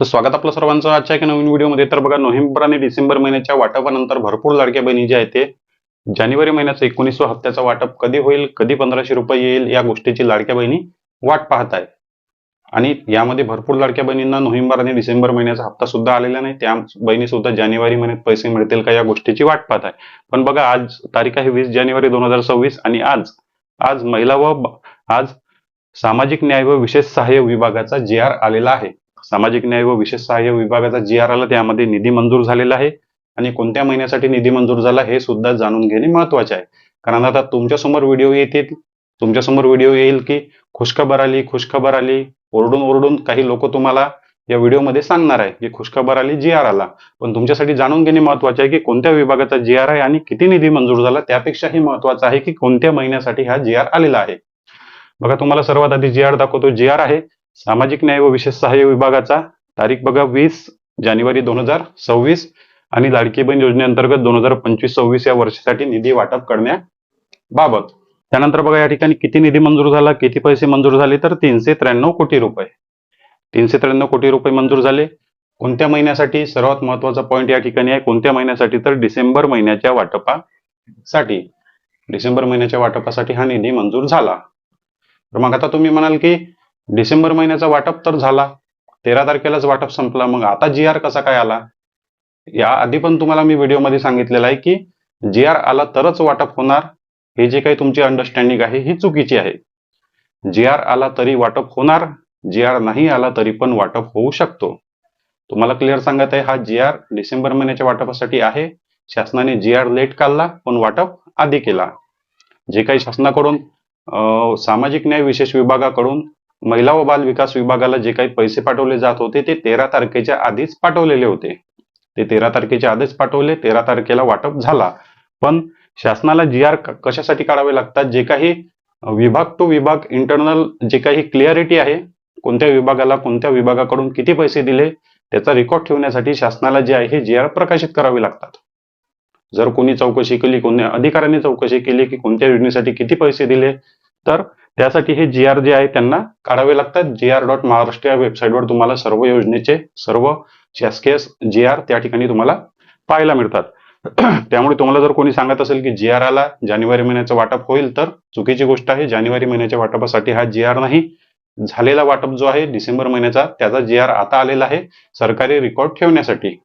तर स्वागत आपलं सर्वांचं आजच्या एका नवीन व्हिडिओमध्ये. तर बघा, नोव्हेंबर आणि डिसेंबर महिन्याच्या वाटपानंतर भरपूर लाडक्या बहिणी जे आहेत ते जानेवारी महिन्याचं 19व्या हप्त्याचं वाटप कधी होईल, कधी 1500 रुपये येईल, या गोष्टीची लाडक्या बहिणी वाट पाहत आहे. आणि यामध्ये भरपूर लाडक्या बहिणींना नोव्हेंबर आणि डिसेंबर महिन्याचा हप्ता सुद्धा आलेला नाही. त्या बहिणी सुद्धा जानेवारी महिन्यात पैसे मिळतील का या गोष्टीची वाट पाहत आहे. पण बघा, आज तारीख आहे 20 जानेवारी 2026 आणि आज आज महिला व आज सामाजिक न्याय व विशेष सहाय्य विभागाचा GR आलेला आहे. सामाजिक न्याय व विशेष सहाय्य विभागाचा GR आला, त्यामध्ये निधी मंजूर झालेला आहे. आणि कोणत्या महिन्यासाठी निधी मंजूर झाला हे सुद्धा जाणून घेणे महत्वाचे आहे. कारण आता तुमच्यासमोर व्हिडिओ येईल की खुशखबर आली, खुशखबर आली, ओरडून ओरडून काही लोक तुम्हाला या व्हिडिओमध्ये सांगणार आहे की खुशखबर आली, GR आला. पण तुमच्यासाठी जाणून घेणे महत्वाचे आहे की कोणत्या विभागाचा GR आहे आणि किती निधी मंजूर झाला. त्यापेक्षाही महत्वाचं आहे की कोणत्या महिन्यासाठी हा GR आलेला आहे. बघा, तुम्हाला सर्वात आधी GR दाखवतो. GR आहे सामाजिक न्याय व विशेष सहाय्य विभागाचा. तारीख बघा 20 जानेवारी 2026 आणि लाडकी बहीण योजनेअंतर्गत 2025-26 या वर्षासाठी निधी वाटप करण्याबाबत. त्यानंतर बघा, या ठिकाणी किती निधी मंजूर झाला, किती पैसे मंजूर झाले, तर 393 कोटी रुपये. 393 कोटी रुपये मंजूर झाले. कोणत्या महिन्यासाठी? सर्वात महत्वाचा पॉईंट या ठिकाणी आहे, कोणत्या महिन्यासाठी? तर डिसेंबर महिन्याच्या वाटपासाठी. डिसेंबर महिन्याच्या वाटपासाठी हा निधी मंजूर झाला. तर मग आता तुम्ही म्हणाल की डिसेंबर महिन्याचा वाटप तर झाला, 13 तारखेलाच वाटप संपला, मग आता GR कसा काय आला? या आधी पण तुम्हाला मी व्हिडिओमध्ये सांगितलेलं आहे की GR आला तरच वाटप होणार. हे जे काही तुमची अंडरस्टँडिंग आहे ही चुकीची आहे. GR आला तरी वाटप होणार, GR नाही आला तरी पण वाटप होऊ शकतो. तुम्हाला क्लिअर सांगत आहे, हा GR डिसेंबर महिन्याच्या वाटपासाठी आहे. शासनाने GR लेट काढला पण वाटप आधी केला. जे काही शासनाकडून सामाजिक न्याय विशेष विभागाकडून महिला व बाल विकास विभागाला जे काही पैसे पाठवले जात होते ते 13 तारखेच्या आधीच पाठवलेले होते. ते 13 तारखेच्या आधीच पाठवले, 13 तारखेला वाटप झाला. पण शासनाला GR कशासाठी काढावे लागतात? जे काही विभाग टू विभाग इंटरनल जे काही क्लिअरिटी आहे, कोणत्या विभागाला कोणत्या विभागाकडून किती पैसे दिले त्याचा रेकॉर्ड ठेवण्यासाठी शासनाला जे आहे हे GR प्रकाशित करावे लागतात. जर कोणी चौकशी केली, कोणी अधिकाऱ्यांनी चौकशी केली की कोणत्या योजनेसाठी किती पैसे दिले, तर त्यासाठी हे GR जे आहे त्यांना काढावे लागतात. gr.महाराष्ट्र या वेबसाईटवर तुम्हाला सर्व योजनेचे सर्व शासकीय GR त्या ठिकाणी तुम्हाला पाहायला मिळतात. त्यामुळे तुम्हाला जर कोणी सांगत असेल की GR आला, जानेवारी महिन्याचं वाटप होईल, तर चुकीची गोष्ट आहे. जानेवारी महिन्याच्या वाटपासाठी हा GR नाही. झालेला वाटप जो आहे डिसेंबर महिन्याचा त्याचा GR आता आलेला आहे सरकारी रेकॉर्ड ठेवण्यासाठी.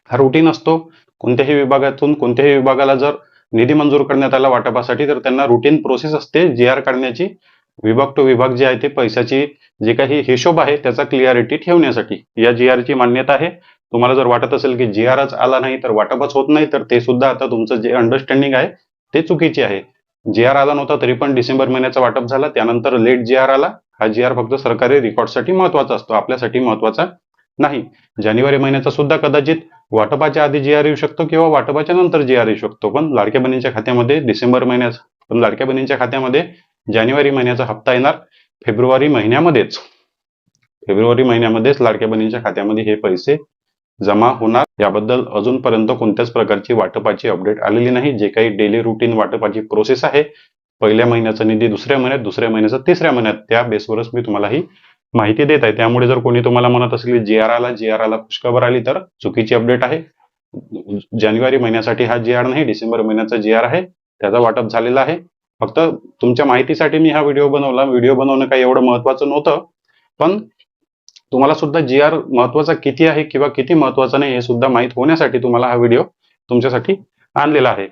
हा रुटीन असतो. कोणत्याही विभागातून कोणत्याही विभागाला जर निधी मंजूर करण्यात आला वाटपासाठी तर त्यांना रुटीन प्रोसेस असते GR काढण्याची. विभाग टू विभाग जे आहे ते पैशाची जे काही हिशोब आहे त्याचा क्लिअरिटी ठेवण्यासाठी या GR ची मान्यता आहे. तुम्हाला जर वाटत असेल की GRच आला नाही तर वाटपच होत नाही, तर ते सुद्धा आता तुमचं जे अंडरस्टँडिंग आहे ते चुकीचे आहे. GR आला नव्हता तरी पण डिसेंबर महिन्याचा वाटप झाला, त्यानंतर लेट GR आला. हा GR फक्त सरकारी रेकॉर्डसाठी महत्वाचा असतो, आपल्यासाठी महत्वाचा नाही. जानेवारी महिन्याचा सुद्धा कदाचित वाटपाच्या आधी GR येऊ शकतो किंवा वाटपाच्या नंतर GR येऊ शकतो. पण लाडक्या बहिणींच्या खात्यामध्ये डिसेंबर महिन्याचा, पण लाडक्या बहिणींच्या खात्यामध्ये जानेवारी महिन्याचा हप्ता येणार फेब्रुवारी महिन्यामध्येच. फेब्रुवारी महिन्यामध्येच लाडक्या बहिणींच्या खात्यामध्ये हे पैसे जमा होणार. याबद्दल अजूनपर्यंत कोणत्याच प्रकारची वाटपाची अपडेट आलेली नाही. जे काही डेली रुटीन वाटपाची प्रोसेस आहे, पहिल्या महिन्याचा निधी दुसऱ्या महिन्यात, दुसऱ्या महिन्याचा तिसऱ्या महिन्यात, त्या बेसवरच मी तुम्हाला ही माहिती देत आहे. त्यामुळे जर कोणी तुम्हाला म्हणत असेल की GR आला खुशखबर आली, तर चुकीची अपडेट आहे. जानेवारी महिन्यासाठी हा GR नाही, डिसेंबर महिन्याचा GR आहे, त्याचा वाटप झालेला आहे. फक्त तुमच्या माहितीसाठी मी हा व्हिडिओ बनवला. व्हिडिओ बनवणं काही एवढं महत्वाचं नव्हतं, पण तुम्हाला सुद्धा GR महत्वाचा किती आहे किंवा किती महत्वाचा नाही हे सुद्धा माहित होण्यासाठी तुम्हाला हा व्हिडिओ तुमच्यासाठी आणलेला आहे.